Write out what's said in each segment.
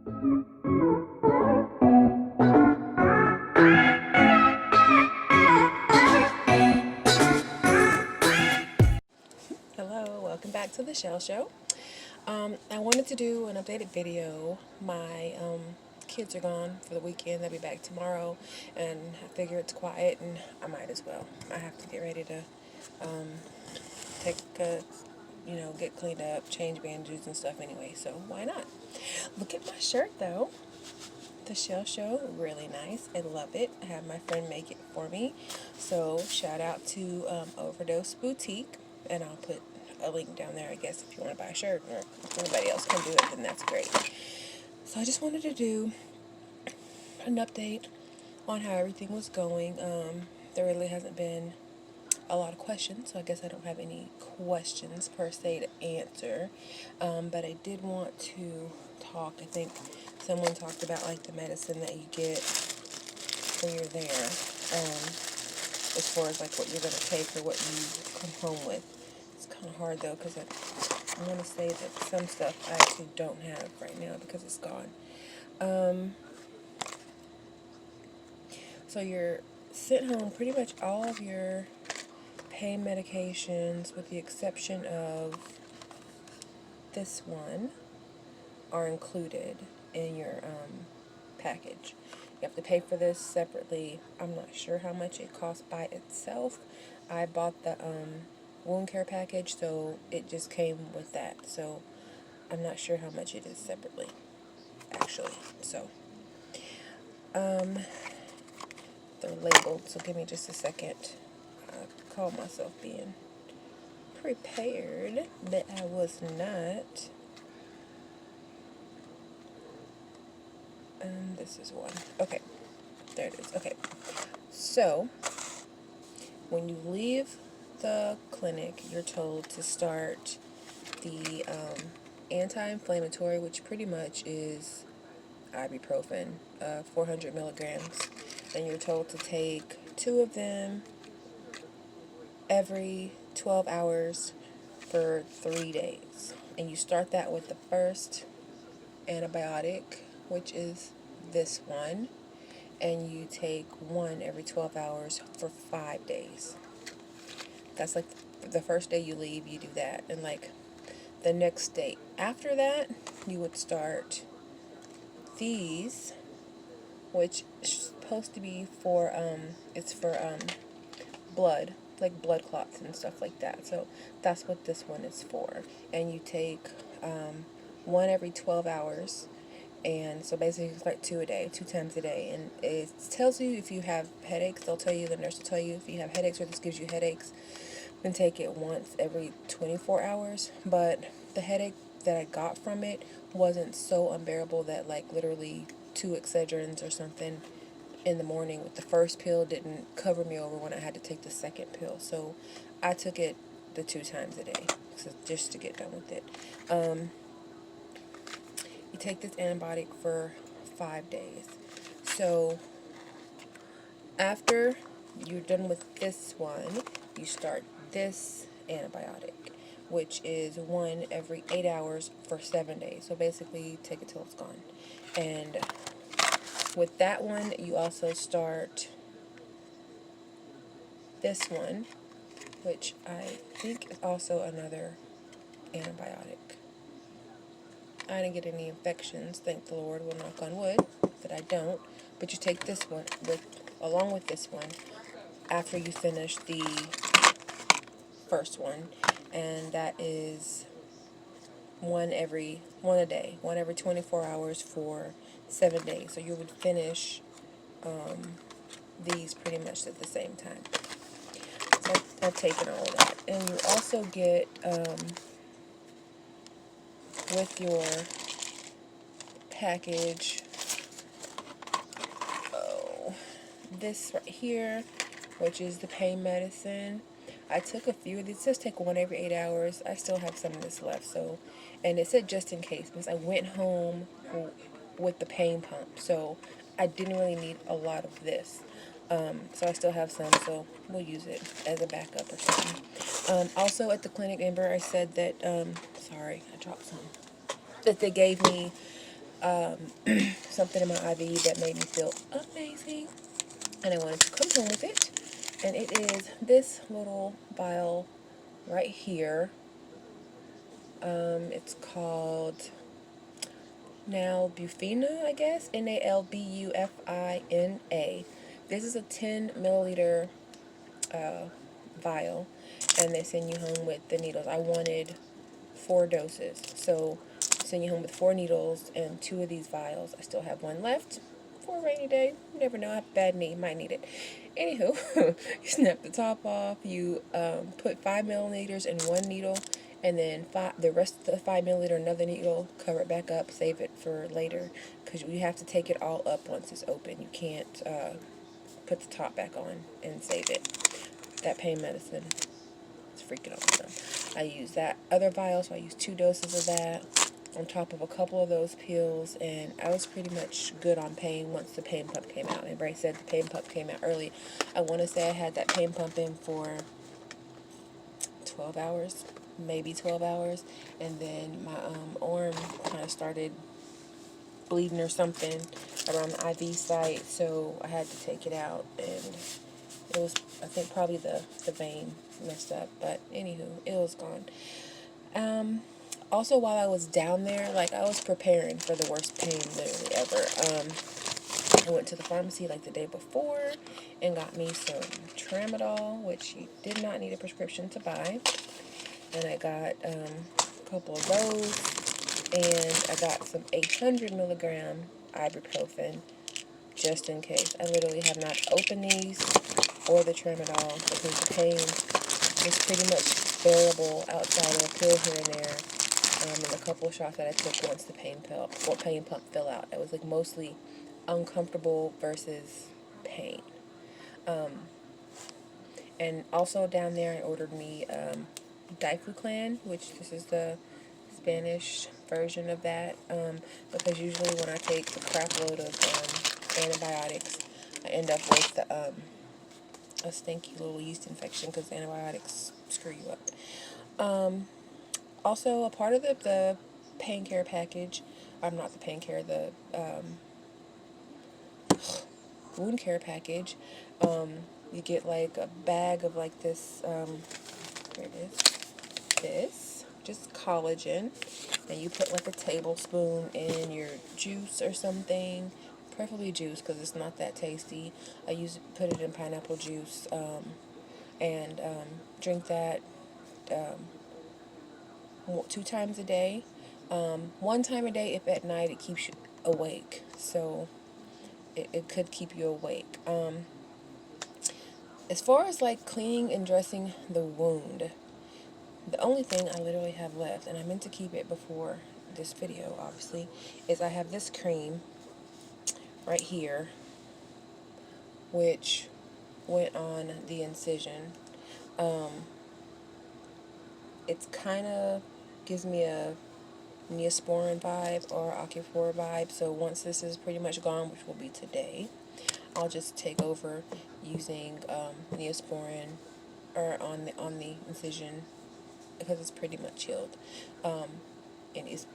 Hello, welcome back to the Shell Show. I wanted to do an updated video. My kids are gone for the weekend. They'll be back tomorrow, and I figure it's quiet, and I might as well. I have to get ready to take a, get cleaned up, change bandages and stuff anyway. So why not? Look at my shirt though. The Shell Show, really nice. I love it. I had my friend make it for me. So shout out to Overdose Boutique, and I'll put a link down there, I guess, if you want to buy a shirt, or if anybody else can do it, then that's great. So I just wanted to do an update on how everything was going. There really hasn't been a lot of questions, so I guess I don't have any questions per se to answer. But I did want to talk. I think someone talked about like the medicine that you get when you're there, as far as like what you're gonna take or what you come home with. It's kind of hard though, because I want to say that some stuff I actually don't have right now because it's gone. So you're sent home. Pretty much all of your pain medications, with the exception of this one, are included in your package. You have to pay for this separately. I'm not sure how much it costs by itself. I bought the wound care package, so it just came with that. So I'm not sure how much it is separately, actually. So they're labeled, so give me just a second. I call myself being prepared, but I was not. And this is one. Okay, there it is. Okay, so when you leave the clinic, you're told to start the anti-inflammatory, which pretty much is ibuprofen, 400 milligrams, and you're told to take 2 of them every 12 hours for 3 days. And you start that with the first antibiotic, which is this one, and you take 1 every 12 hours for 5 days. That's like the first day you leave, you do that, and like the next day after that, you would start these, which is supposed to be for it's for blood, like blood clots and stuff like that. So that's what this one is for. And you take 1 every 12 hours. And so basically it's like 2 a day, 2 times a day. And it tells you if you have headaches. They'll tell you, the nurse will tell you if you have headaches or this gives you headaches, then take it once every 24 hours. But the headache that I got from it wasn't so unbearable that like literally 2 Excedrins or something in the morning with the first pill didn't cover me over when I had to take the second pill. So I took it the 2 times a day, so just to get done with it. You take this antibiotic for 5 days. So after you're done with this one, you start this antibiotic, which is 1 every 8 hours for 7 days. So basically, take it till it's gone. And with that one, you also start this one, which I think is also another antibiotic. I didn't get any infections, thank the Lord, we'll knock on wood that I don't. But you take this one along with this one after you finish the first one, and that is 1 a day, 1 every 24 hours for 7 days. So you would finish these pretty much at the same time. So I've taken all of that. And you also get with your package, this right here, which is the pain medicine. I took a few of these. It says take 1 every 8 hours. I still have some of this left, so, and it said just in case, because I went home with the pain pump, so I didn't really need a lot of this. So I still have some, so we'll use it as a backup or something. Also at the clinic, remember I said that, sorry, I dropped some, that they gave me something in my IV that made me feel amazing, and I wanted to come home with it. And it is this little vial right here. It's called Nalbufina, I guess. Nalbufina. This is a 10 milliliter vial, and they send you home with the needles. I wanted 4 doses, so send you home with 4 needles and 2 of these vials. I still have 1 left for a rainy day. You never know, I have a bad knee, might need it. Anywho, you snap the top off, you put 5 milliliters in 1 needle, and then the rest of the 5 milliliter another needle, cover it back up, save it for later, because you have to take it all up once it's open. You can't put the top back on and save it. That pain medicine is freaking awesome. I use that other vial, so I used 2 doses of that on top of a couple of those pills, and I was pretty much good on pain once the pain pump came out. And Bray said the pain pump came out early. I want to say I had that pain pump in for 12 hours, maybe 12 hours, and then my arm kind of started bleeding or something around the IV site, so I had to take it out, and it was, I think, probably the vein messed up, but anywho, it was gone. Also, while I was down there, like, I was preparing for the worst pain literally ever. I went to the pharmacy like the day before and got me some tramadol, which you did not need a prescription to buy. And I got a couple of those, and I got some 800 milligram ibuprofen just in case. I literally have not opened these or the tramadol because the pain is pretty much bearable outside of a pill here and there. And a couple of shots that I took once the pain pump fell out. It was like mostly uncomfortable versus pain. And also down there I ordered me Diflucan, which this is the Spanish version of that, because usually when I take a crap load of antibiotics, I end up with a stinky little yeast infection because antibiotics screw you up. Also, a part of the pain care package, not the pain care, the wound care package, you get like a bag of like this, here it is, this, just collagen, and you put like a tablespoon in your juice or something, preferably juice because it's not that tasty. I put it in pineapple juice, and drink that 2 times a day. 1 time a day if at night it keeps you awake, so it could keep you awake. As far as like cleaning and dressing the wound, the only thing I literally have left, and I meant to keep it before this video obviously, is I have this cream right here which went on the incision. It's kind of gives me a Neosporin vibe or Aquaphor vibe, so once this is pretty much gone, which will be today, I'll just take over using Neosporin or on the incision because it's pretty much healed, and it's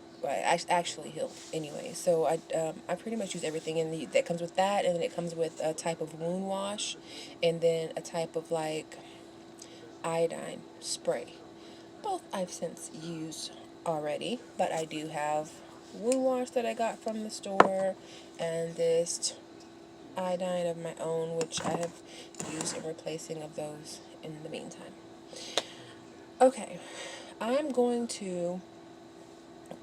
actually healed anyway. So I pretty much use everything that comes with that, and then it comes with a type of wound wash, and then a type of like iodine spray. Both I've since used already, but I do have wound wash that I got from the store and this iodine of my own, which I have used in replacing of those in the meantime. Okay, I'm going to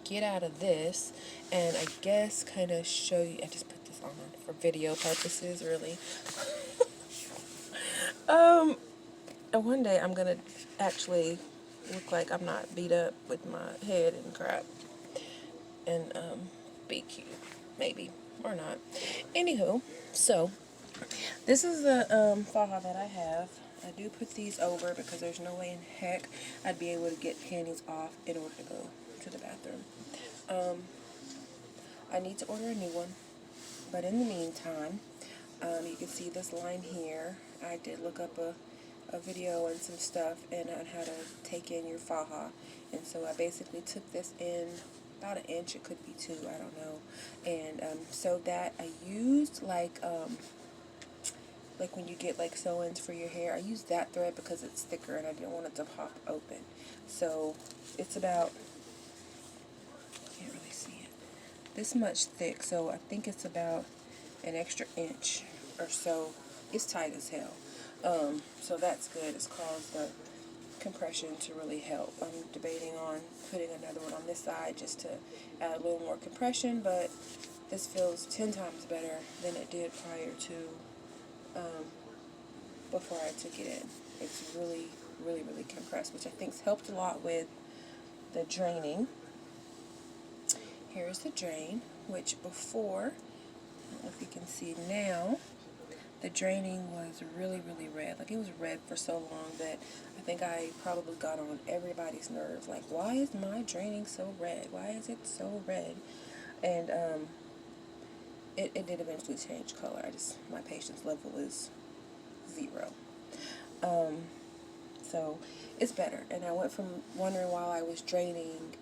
get out of this and I guess kind of show you. I just put this on for video purposes, really. And one day I'm gonna actually look like I'm not beat up with my head and crap, and be cute, maybe, or not. Anywho, so this is the faja that I have. I do put these over because there's no way in heck I'd be able to get panties off in order to go to the bathroom. I need to order a new one, but in the meantime, you can see this line here. I did look up a video and some stuff and on how to take in your faja, and so I basically took this in about 1 inch, it could be 2, I don't know, So that I used like when you get like sew-ins for your hair, I used that thread because it's thicker and I didn't want it to pop open. So it's about, can't really see it, this much thick. So I think it's about an extra inch or so. It's tight as hell. So that's good. It's caused the compression to really help. I'm debating on putting another one on this side just to add a little more compression, but this feels 10 times better than it did prior to before I took it in. It's really, really, really compressed, which I think's helped a lot with the draining. Here's the drain, which before, I don't know if you can see now, the draining was really, really red. Like, it was red for so long that I think I probably got on everybody's nerves. Like, why is my draining so red? Why is it so red? And it did eventually change color. My patience level is 0. So it's better. And I went from wondering why I was draining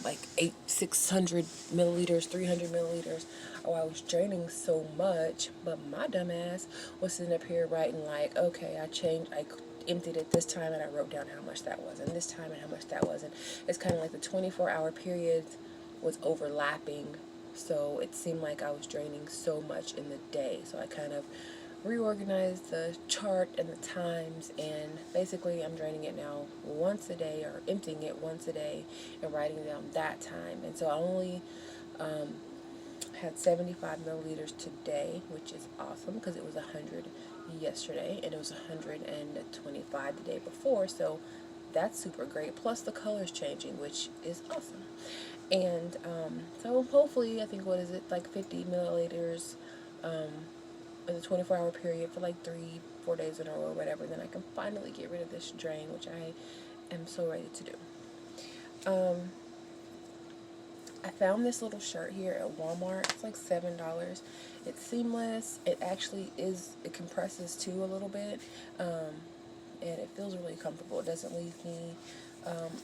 like 600 milliliters, 300 milliliters. Oh, I was draining so much, but my dumbass was sitting up here writing like, okay, I emptied it this time and I wrote down how much that was, and this time and how much that was. And it's kind of like the 24-hour period was overlapping, so it seemed like I was draining so much in the day. So I kind of reorganized the chart and the times, and basically I'm draining it now once a day, or emptying it once a day and writing down that time. And so I only had 75 milliliters today, which is awesome because it was 100 yesterday and it was 125 the day before, so that's super great. Plus the color's changing, which is awesome. And so hopefully, I think, what is it, like 50 milliliters in the 24-hour period for like 3-4 days in a row or whatever, then I can finally get rid of this drain, which I am so ready to do. I found this little shirt here at Walmart. It's like $7. It's seamless. It actually it compresses too a little bit, and it feels really comfortable. It doesn't leave me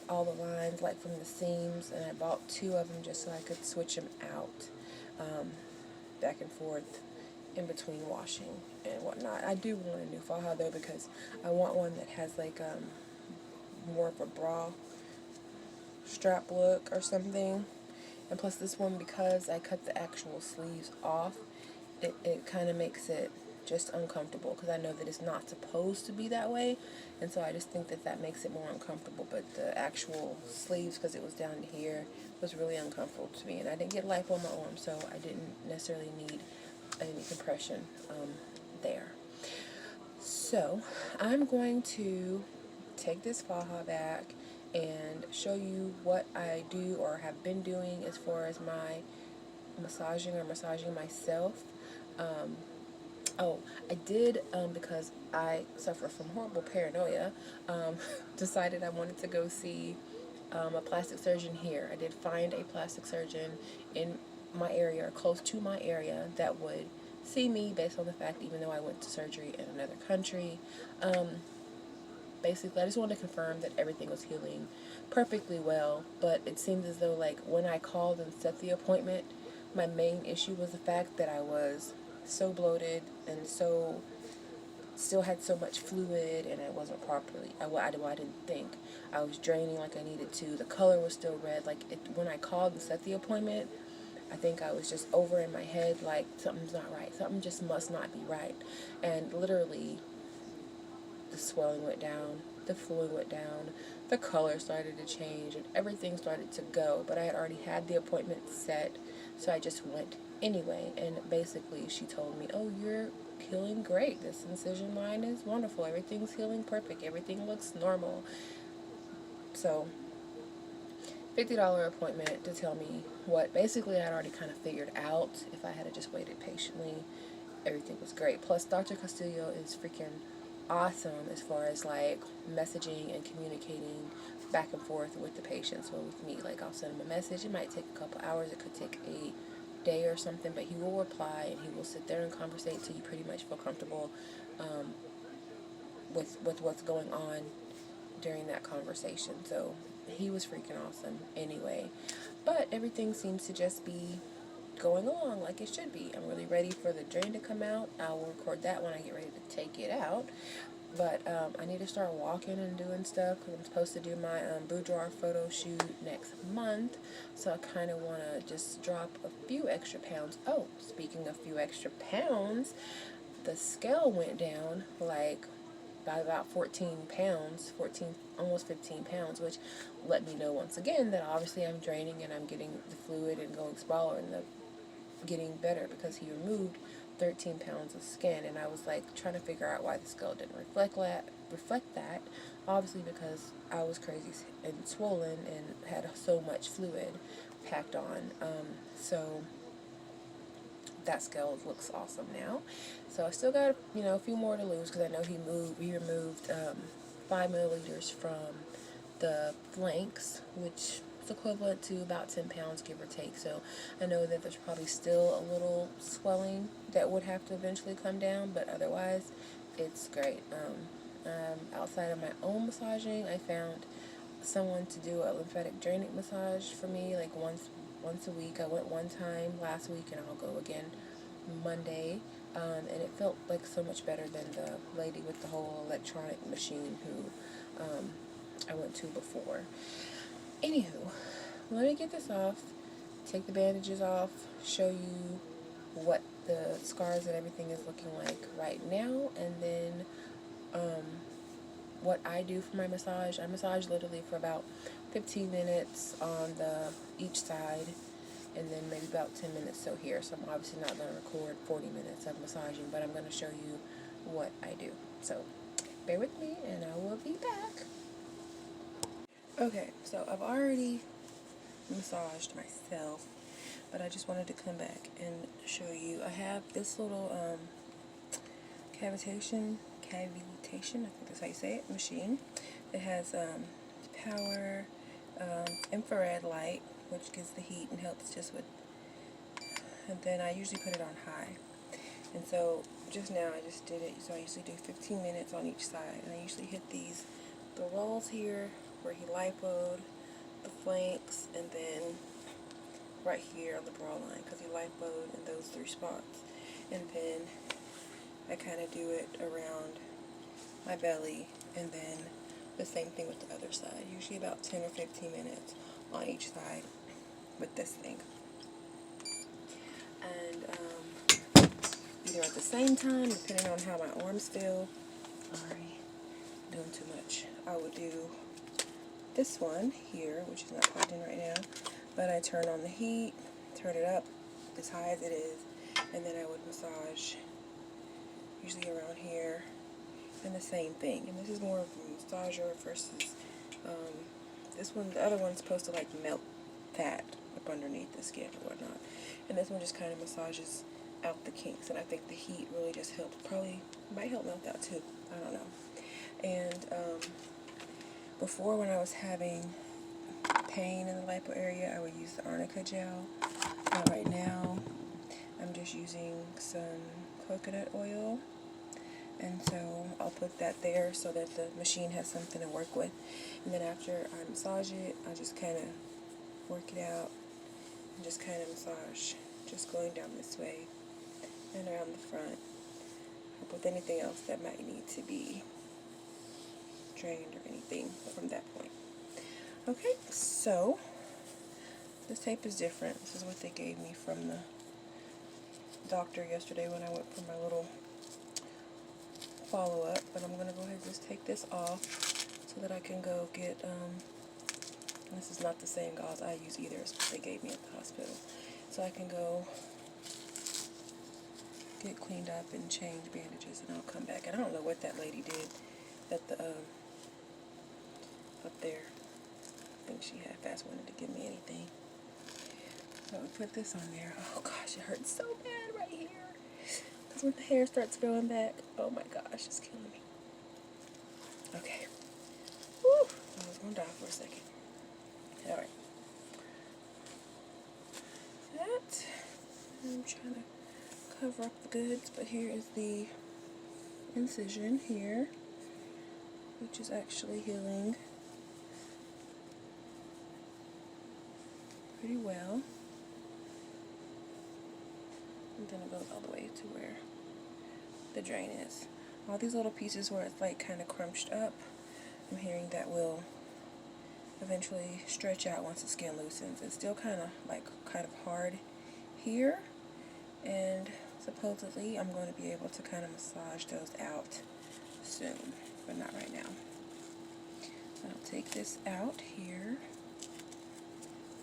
all the lines like from the seams, and I bought 2 of them just so I could switch them out back and forth in between washing and whatnot. I do want a new faja though, because I want one that has like more of a bra strap look or something. And plus this one, because I cut the actual sleeves off, it kind of makes it just uncomfortable, because I know that it's not supposed to be that way, and so I just think that makes it more uncomfortable. But the actual sleeves, because it was down to here, was really uncomfortable to me, and I didn't get lipo on my arm, so I didn't necessarily need any compression there. So I'm going to take this faja back and show you what I do or have been doing as far as my massaging myself. I did, because I suffer from horrible paranoia, decided I wanted to go see a plastic surgeon here. I did find a plastic surgeon in my area, or close to my area, that would see me based on the fact, even though I went to surgery in another country. Basically, I just wanted to confirm that everything was healing perfectly well, but it seemed as though, like, when I called and set the appointment, my main issue was the fact that I was so bloated and still had so much fluid, and it wasn't properly, I didn't think I was draining like I needed to. The color was still red. Like, when I called and set the appointment, I think I was just over in my head, like, something's not right. Something just must not be right. And literally, the swelling went down, the fluid went down, the color started to change, and everything started to go. But I had already had the appointment set, so I just went anyway. And basically, she told me, oh, you're healing great. This incision line is wonderful. Everything's healing perfect. Everything looks normal. So, $50 appointment to tell me what basically I had already kind of figured out. If I had just waited patiently, everything was great. Plus, Dr. Castillo is freaking awesome as far as like messaging and communicating back and forth with the patient. So with me, like, I'll send him a message. It might take a couple hours. It could take a day or something, but he will reply and he will sit there and conversate till you pretty much feel comfortable with what's going on during that conversation. So he was freaking awesome anyway. But everything seems to just be going along like it should be. I'm really ready for the drain to come out. I will record that when I get ready to take it out. But I need to start walking and doing stuff because I'm supposed to do my boudoir photo shoot next month. So I kind of want to just drop a few extra pounds. Oh, speaking of few extra pounds, the scale went down like by about 14 pounds, 14, almost 15 pounds, which let me know once again that obviously I'm draining and I'm getting the fluid and going smaller and getting better, because he removed 13 pounds of skin. And I was like trying to figure out why the scale didn't reflect that, obviously because I was crazy and swollen and had so much fluid packed on. So that scale looks awesome now. So I still got, a few more to lose, because I know he removed 5 milliliters from the flanks, which is equivalent to about 10 pounds, give or take. So I know that there's probably still a little swelling that would have to eventually come down, but otherwise it's great. Outside of my own massaging, I found someone to do a lymphatic draining massage for me, like once a week. I went one time last week, and I'll go again Monday. And it felt like so much better than the lady with the whole electronic machine who I went to before. Anywho, let me get this off, take the bandages off, show you what the scars and everything is looking like right now, and then what I do for my massage. I massage literally for about 15 minutes on each side, and then maybe about 10 minutes so here. So I'm obviously not going to record 40 minutes of massaging, but I'm going to show you what I do. So bear with me and I will be back. Okay, so I've already massaged myself, but I just wanted to come back and show you. I have this little cavitation, I think that's how you say it, machine. It has power, infrared light, which gives the heat and helps just with, and then I usually put it on high. And so just now I just did it, so I usually do 15 minutes on each side, and I usually hit the walls here where he lipoed, the flanks, and then right here on the bra line, because he lipoed in those 3 spots. And then I kind of do it around my belly, and then the same thing with the other side, usually about 10 or 15 minutes on each side with this thing. And either at the same time, depending on how my arms feel, sorry, doing too much, I would do this one here, which is not plugged in right now, but I turn on the heat, turn it up as high as it is, and then I would massage usually around here, and the same thing. And this is more of a massager versus this one. The other one's supposed to like melt fat up underneath the skin or whatnot, and this one just kind of massages out the kinks. And I think the heat really just helps. Probably might help melt that too. I don't know. And before, when I was having pain in the lipo area, I would use the arnica gel. But right now, I'm just using some coconut oil. And so I'll put that there so that the machine has something to work with. And then after I massage it, I just kind of work it out and just kind of massage, just going down this way and around the front, up with anything else that might need to be drained or anything from that point. Okay, so this tape is different. This is what they gave me from the doctor yesterday when I went for my little follow-up, but I'm going to go ahead and just take this off so that I can go get, this is not the same gauze I use either, it's what they gave me at the hospital, so I can go get cleaned up and change bandages, and I'll come back. And I don't know what that lady did at the, up there. I think she half-assed wanted to give me anything. So we put this on there. Oh gosh, it hurts so bad right here. Because when the hair starts growing back, oh my gosh, it's killing me. Okay. Woo! I was going to die for a second. Alright. That. I'm trying to cover up the goods, but here is the incision here, which is actually healing. pretty well. And then it goes all the way to where the drain is. All these little pieces where it's like kind of crunched up, I'm hearing that will eventually stretch out once the skin loosens. It's still kind of hard here, and supposedly I'm going to be able to kind of massage those out soon, but not right now. I'll take this out here,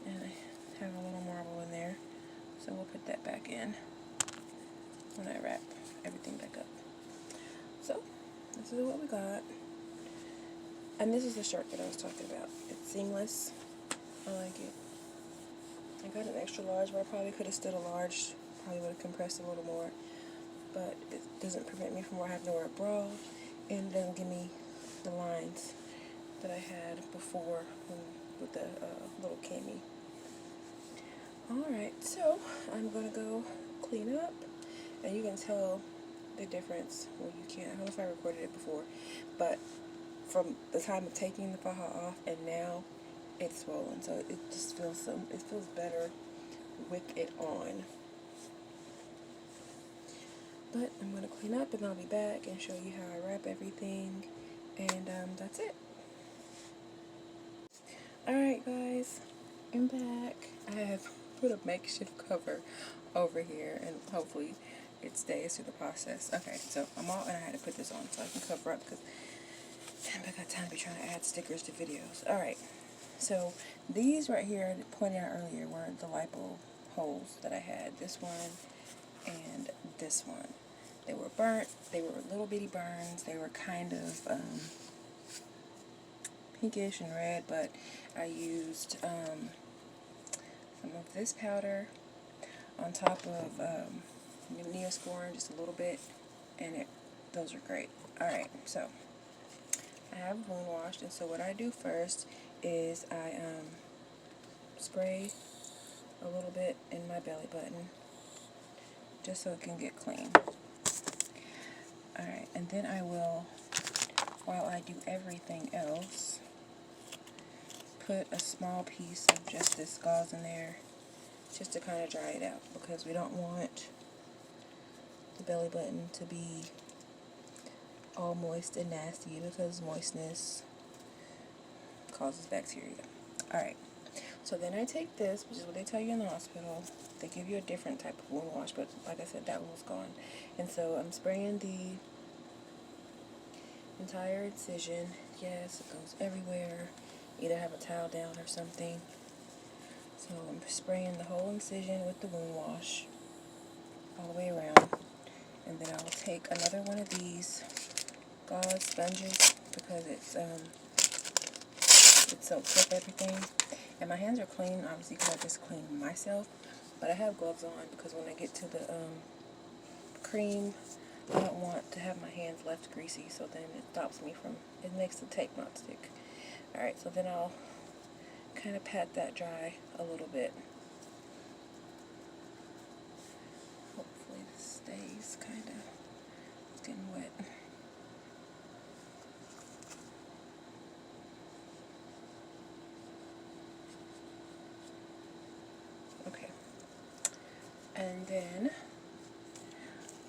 and I have a little marble in there, so we'll put that back in when I wrap everything back up. So this is what we got, and this is the shirt that I was talking about. It's seamless. I like it. I got an extra large, but I probably could have stood a large. Probably would have compressed a little more, but it doesn't prevent me from having to wear a bra, and it doesn't give me the lines that I had before with the little cami. Alright, so I'm going to go clean up, and you can tell the difference. Well, you can't. I don't know if I recorded it before, but from the time of taking the faja off and now, it's swollen. So it just feels it feels better with it on. But I'm going to clean up, and I'll be back and show you how I wrap everything, and that's it. Alright guys, I'm back. I have put a makeshift cover over here, and hopefully it stays through the process. Okay, so I'm all, and I had to put this on so I can cover up, because I got time to be trying to add stickers to videos. Alright, so these right here, I pointed out earlier, were the Lipo holes that I had. This one and this one. They were burnt. They were little bitty burns. They were kind of pinkish and red, but I used some of this powder on top of Neosporin, just a little bit, and those are great. Alright, so I have wound washed, and so what I do first is I spray a little bit in my belly button just so it can get clean. Alright, and then I will, while I do everything else, put a small piece of just this gauze in there just to kind of dry it out, because we don't want the belly button to be all moist and nasty, because moistness causes bacteria. Alright, so then I take this, which is what they tell you in the hospital. They give you a different type of wound wash, but like I said, that one was gone. And so I'm spraying the entire incision. Yes, it goes everywhere. Either have a towel down or something. So I'm spraying the whole incision with the wound wash all the way around. And then I will take another one of these gauze sponges, because it soaks up everything. And my hands are clean, obviously, because I just cleaned myself. But I have gloves on, because when I get to the cream, I don't want to have my hands left greasy, so then it stops me from, it makes the tape not stick. Alright, so then I'll kind of pat that dry a little bit. Hopefully this stays kind of, it's getting wet. Okay. And then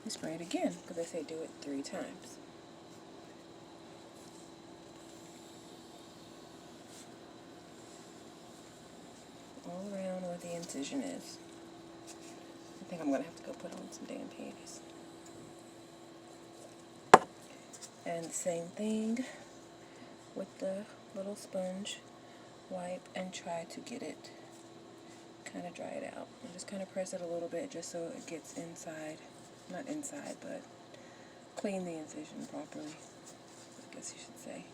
we spray it again, because they say do it 3 times. All around where the incision is. I think I'm going to have to go put on some damn panties. And the same thing with the little sponge. Wipe and try to get it, kind of dry it out. And just kind of press it a little bit just so it gets inside. Not inside, but clean the incision properly, I guess you should say.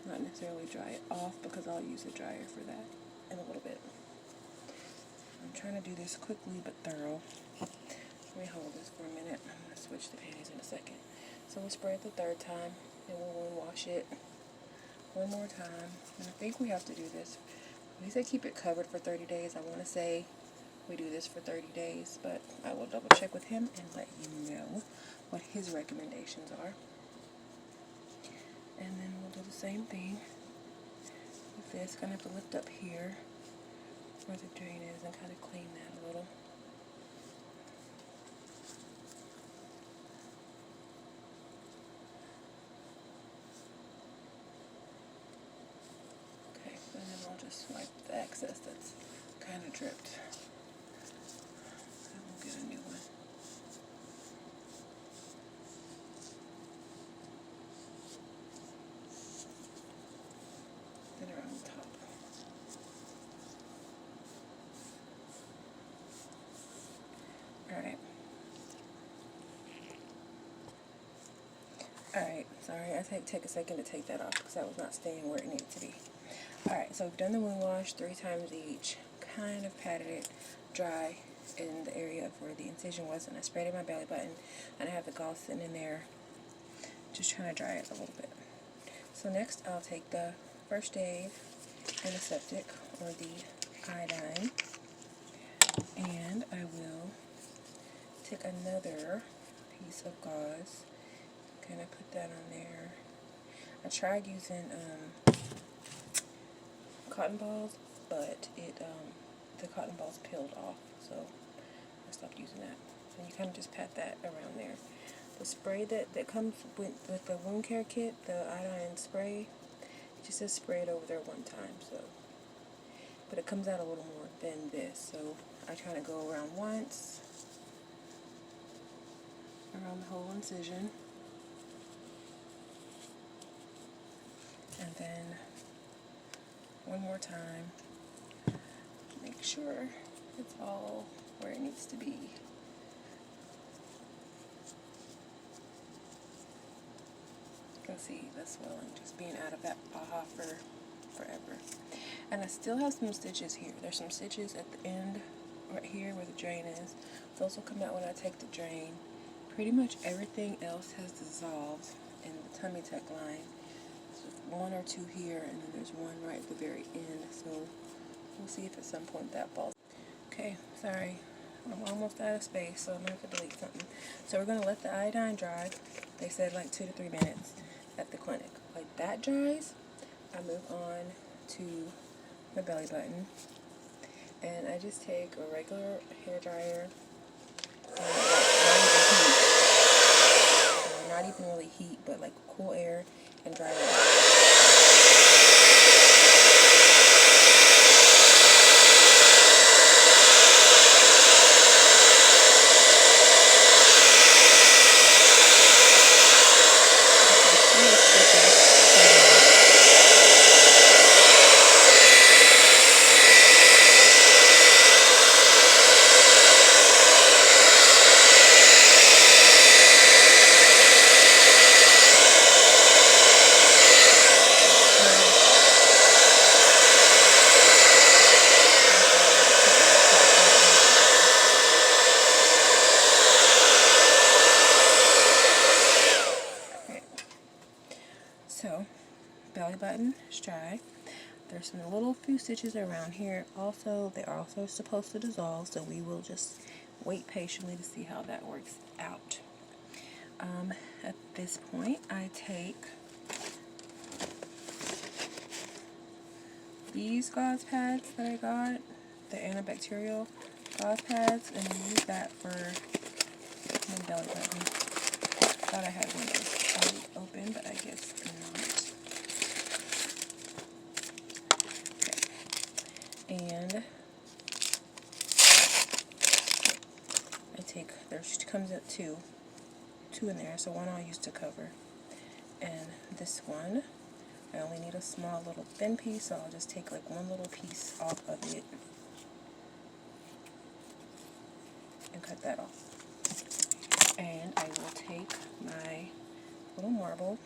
Not necessarily dry it off, because I'll use a dryer for that in a little bit. I'm trying to do this quickly but thorough. Let me hold this for a minute. I'm going to switch the panties in a second. So we'll spray it the 3rd time, and we'll wound wash it one more time. And I think we have to do this. He said keep it covered for 30 days. I want to say we do this for 30 days, but I will double check with him and let you know what his recommendations are. And then we'll do the same thing with this. Gonna have to lift up here where the drain is and kind of clean that a little. Okay, and then I'll just wipe the excess that's kind of dripped. And we'll get a new one. Then around the top. Alright, sorry, I take a second to take that off because that was not staying where it needed to be. Alright, so we've done the wound wash 3 times each. Kind of patted it dry in the area of where the incision was, and I sprayed it in my belly button, and I have the gauze sitting in there, just trying to dry it a little bit. So next I'll take the first aid antiseptic, or the iodine, and I will take another piece of gauze. Kind of put that on there. I tried using cotton balls, but the cotton balls peeled off, so I stopped using that. And you kind of just pat that around there. The spray that comes with the wound care kit, the iodine spray, it just says spray it over there one time. So, but it comes out a little more than this, so I kind of go around once, around the whole incision. And then one more time, make sure it's all where it needs to be. You can see the swelling just being out of that aha for forever. And I still have some stitches here. There's some stitches at the end, right here where the drain is. Those will come out when I take the drain. Pretty much everything else has dissolved in the tummy tuck line. One or two here, and then there's one right at the very end, so we'll see if at some point that falls. Okay, sorry, I'm almost out of space, so I'm going to have to delete something. So we're going to let the iodine dry. They said like 2 to 3 minutes at the clinic. Like that dries, I move on to my belly button, and I just take a regular hair dryer, not even really heat, but like cool air, and dry it out. So, belly button is dry. There's some little few stitches around here. Also, they are also supposed to dissolve, so we will just wait patiently to see how that works out. At this point, I take these gauze pads that I got, the antibacterial gauze pads, and use that for my belly button. Thought I had one that was already open, but I guess not. Okay. And I take, there comes out two in there, so one I'll use to cover. And this one, I only need a small little thin piece, so I'll just take like one little piece off of it and cut that off. And I will take my little marble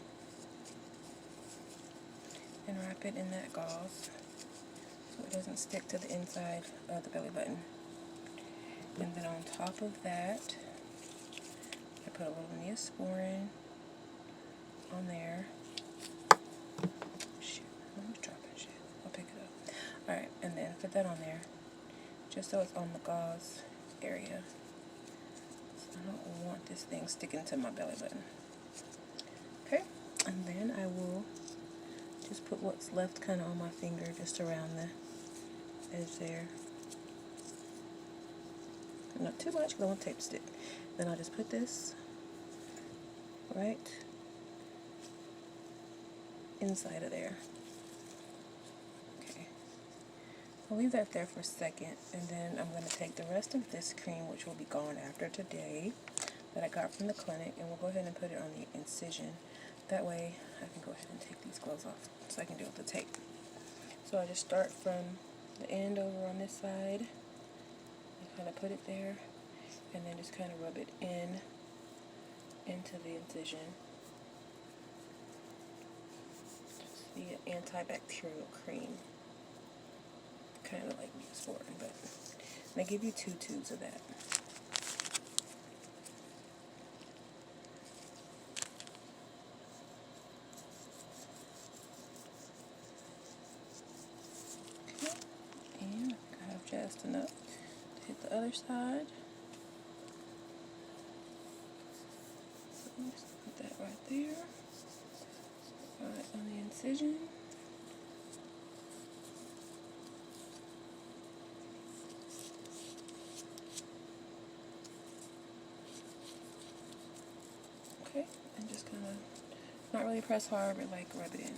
and wrap it in that gauze so it doesn't stick to the inside of the belly button. And then on top of that, I put a little Neosporin on there. Shoot, I'm dropping shit. I'll pick it up. Alright, and then put that on there just so it's on the gauze area. I don't want this thing sticking to my belly button. Okay, And then I will just put what's left kind of on my finger, just around the edge there. Not too much, because I want tape to stick. Then I'll just put this right inside of there. Okay. I'll leave that there for a second, and then I'm going to take the rest of this cream, which will be gone after today, that I got from the clinic, and we'll go ahead and put it on the incision. That way I can go ahead and take these gloves off so I can deal with the tape. So I just start from the end over on this side and kind of put it there, and then just kind of rub it into the incision. It's the antibacterial cream, kind of like Neosporin, but they give you 2 tubes of that. Okay, and I have just enough to hit the other side. Just put that right there, right on the incision. Okay, and just kind of, not really press hard, but like rub it in.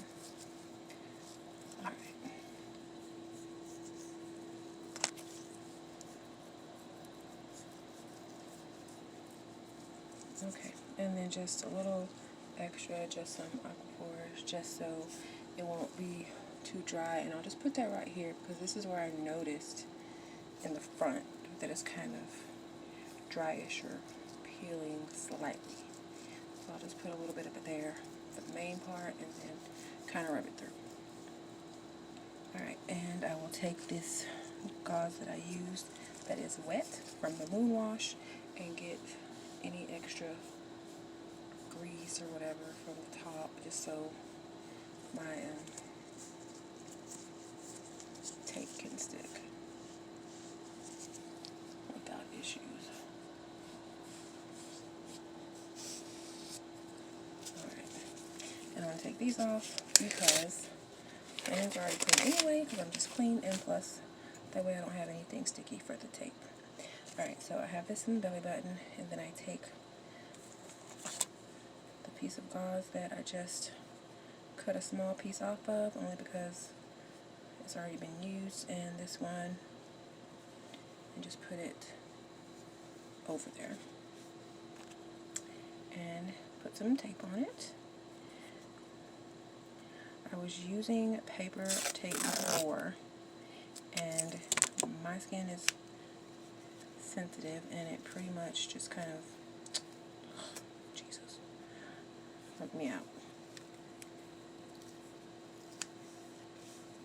Alright. Okay, and then just a little extra, just some aquaphors, just so it won't be too dry. And I'll just put that right here, because this is where I noticed in the front that it's kind of dryish or peeling slightly. So I'll just put a little bit of it there, the main part, and then kind of rub it through. Alright, and I will take this gauze that I used that is wet from the moon wash and get any extra grease or whatever from the top, just so my tape can stick without issues. Alright, and I'm going to take these off because my hands are already clean anyway, because I'm just clean, and plus that way I don't have anything sticky for the tape. Alright, so I have this in the belly button, and then I take the piece of gauze that I just cut a small piece off of, only because it's already been used, and this one, and just put it over there. And put some tape on it. I was using paper tape before, and my skin is sensitive, and it pretty much just kind of, Jesus, worked me out.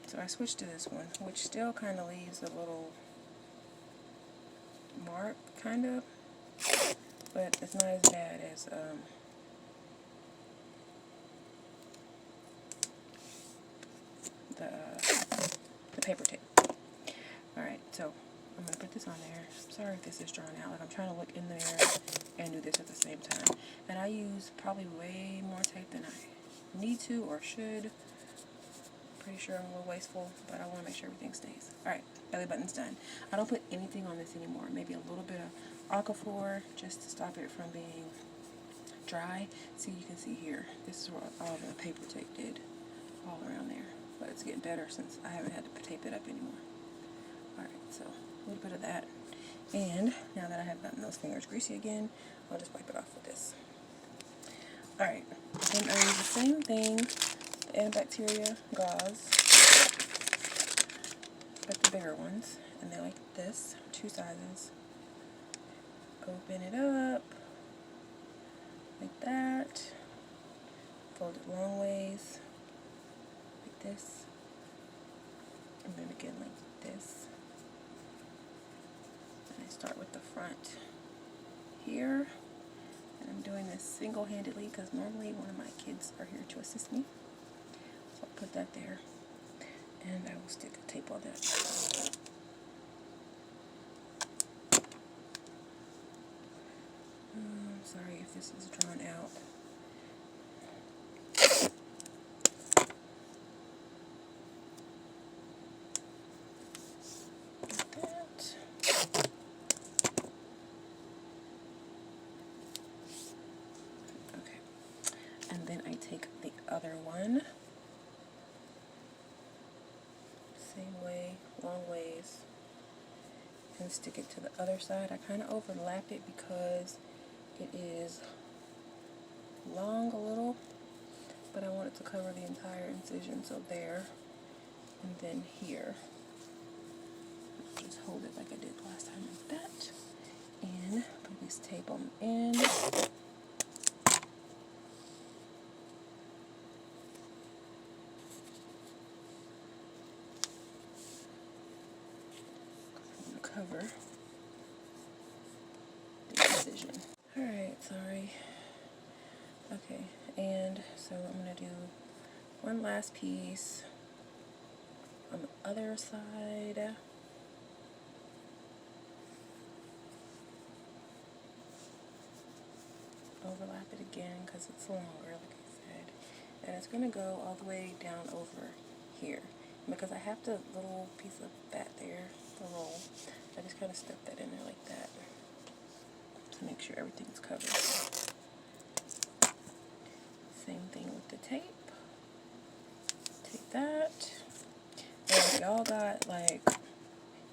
So I switched to this one, which still kind of leaves a little mark, kind of, but it's not as bad as the paper tape. Alright, so I'm going to put this on there. Sorry if this is drawn out. Like, I'm trying to look in the mirror and do this at the same time. And I use probably way more tape than I need to or should. Pretty sure I'm a little wasteful, but I want to make sure everything stays. Alright, belly button's done. I don't put anything on this anymore. Maybe a little bit of aquaphor just to stop it from being dry. See, you can see here. This is what all the paper tape did all around there. But it's getting better since I haven't had to tape it up anymore. Alright, so a little bit of that. And now that I have gotten those fingers greasy again, I'll just wipe it off with this. Alright, then I use the same thing, the antibacterial gauze, but the bigger ones, and they're like this, 2 sizes. Open it up, like that, fold it long ways, like this, and then again like this. And I start with the front here, and I'm doing this single-handedly because normally one of my kids are here to assist me. So I'll put that there, and I will stick a tape on that. Sorry if this is drawn out. other one. Same way, long ways. And stick it to the other side. I kind of overlap it because it is long a little, but I want it to cover the entire incision. So there, and then here. Just hold it like I did last time, like that. And put this tape on the end. Cover the incision. Alright, sorry. Okay, and so I'm going to do one last piece on the other side. Overlap it again because it's longer, like I said. And it's going to go all the way down over here. And because I have the little piece of that there, the roll, I just kind of stuck that in there like that to make sure everything's covered. Same thing with the tape. Take that. And if y'all got like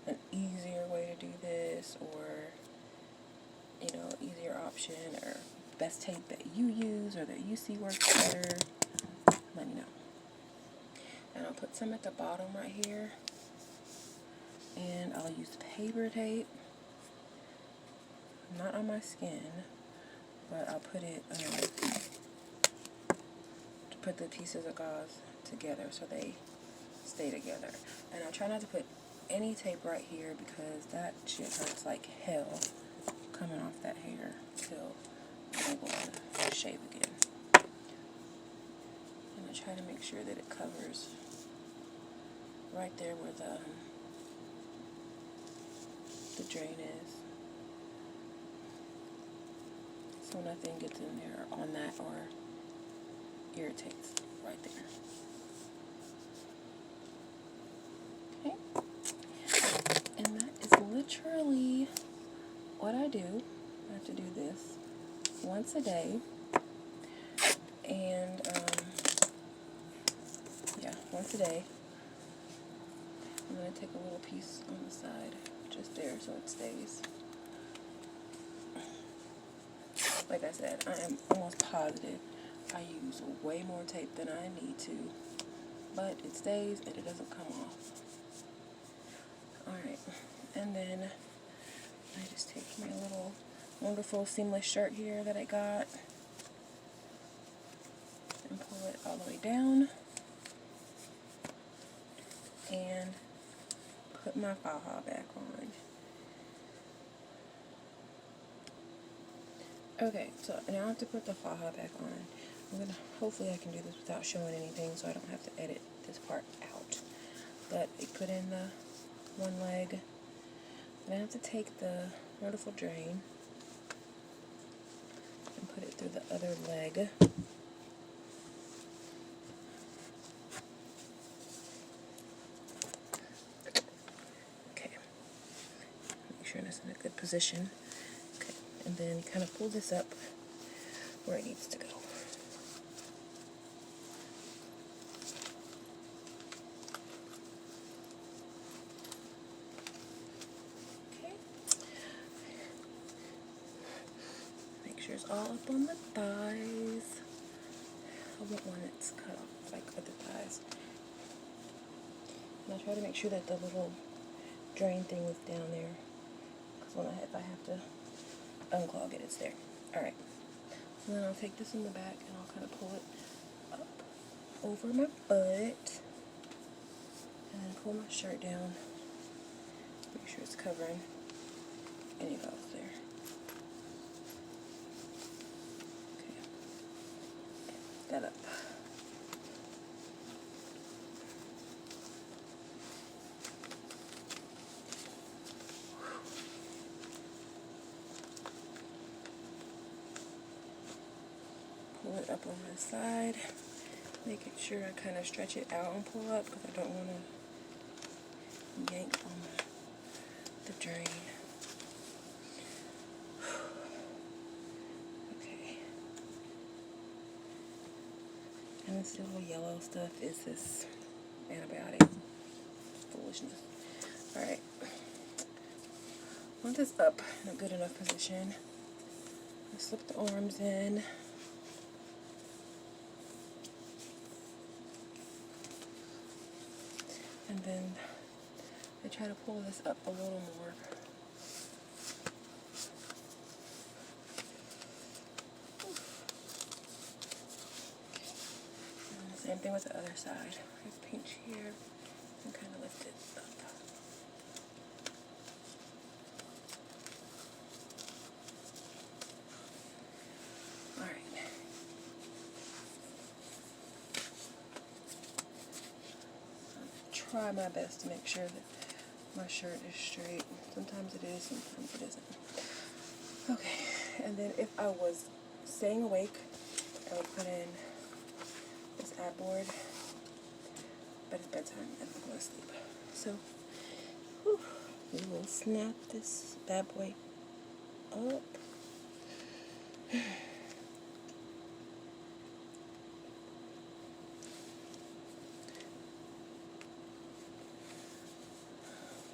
an easier way to do this, or you know, easier option, or best tape that you use or that you see works better, let me know. And I'll put some at the bottom right here. And I'll use paper tape. Not on my skin, but I'll put it to put the pieces of gauze together so they stay together. And I'll try not to put any tape right here because that shit hurts like hell coming off that hair till I'm able to shave again. And I try to make sure that it covers right there where the drain is, so nothing gets in there on that or irritates right there. Okay, and that is literally what I do. I have to do this once a day, and yeah, once a day. I'm going to take a little piece on the side, just there, so it stays. Like I said, I am almost positive I use way more tape than I need to, but it stays and it doesn't come off. Alright, and then I just take my little wonderful seamless shirt here that I got and pull it all the way down and put my faja back on. Okay, so now I have to put the faja back on. Hopefully I can do this without showing anything so I don't have to edit this part out. But I put in the one leg, and I have to take the wonderful drain and put it through the other leg. Okay, make sure it's in a good position. Okay, and then kind of pull this up where it needs to go. It's all up on the thighs. I want one that's cut off like other thighs. And I try to make sure that the little drain thing is down there, because if I have to unclog it, it's there. Alright. So then I'll take this in the back and I'll kind of pull it up over my butt and then pull my shirt down. Make sure it's covering any gauze there. That up. Pull it up on the side, making sure I kind of stretch it out and pull up because I don't want to yank on the drain. And this little yellow stuff is this antibiotic foolishness. Alright. Want this up in a good enough position. I slip the arms in. And then I try to pull this up a little more. And the same thing with the other side. I pinch here and kind of lift it up. Alright. Try my best to make sure that my shirt is straight. Sometimes it is, sometimes it isn't. Okay, and then if I was staying awake, I would put in this ad board, but it's bedtime and I'm going to sleep. So, we will snap this bad boy up.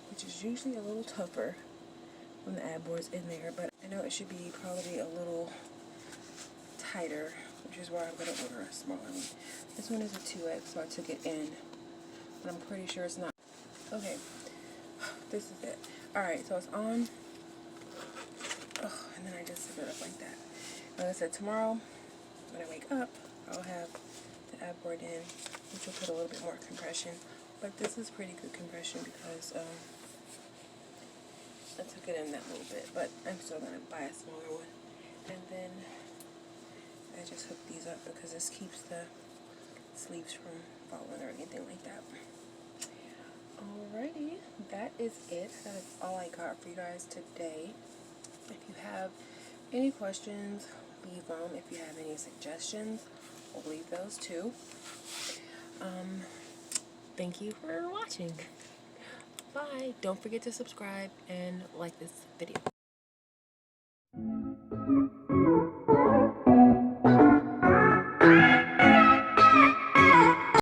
Which is usually a little tougher when the ad board's in there, but I know it should be probably a little tighter, which is why I'm going to order a smaller one. This one is a 2X, so I took it in, but I'm pretty sure it's not. Okay, this is it. Alright, so it's on. And then I just zip it up like that. Like I said, tomorrow when I wake up, I'll have the ad board in, which will put a little bit more compression. But this is pretty good compression because I took it in that little bit, but I'm still going to buy a smaller one. And then I just hook these up because this keeps the sleeves from falling or anything like that. Alrighty, that is it. That is all I got for you guys today. If you have any questions, leave them. If you have any suggestions, I'll leave those too. Thank you for watching. Bye. Don't forget to subscribe and like this video.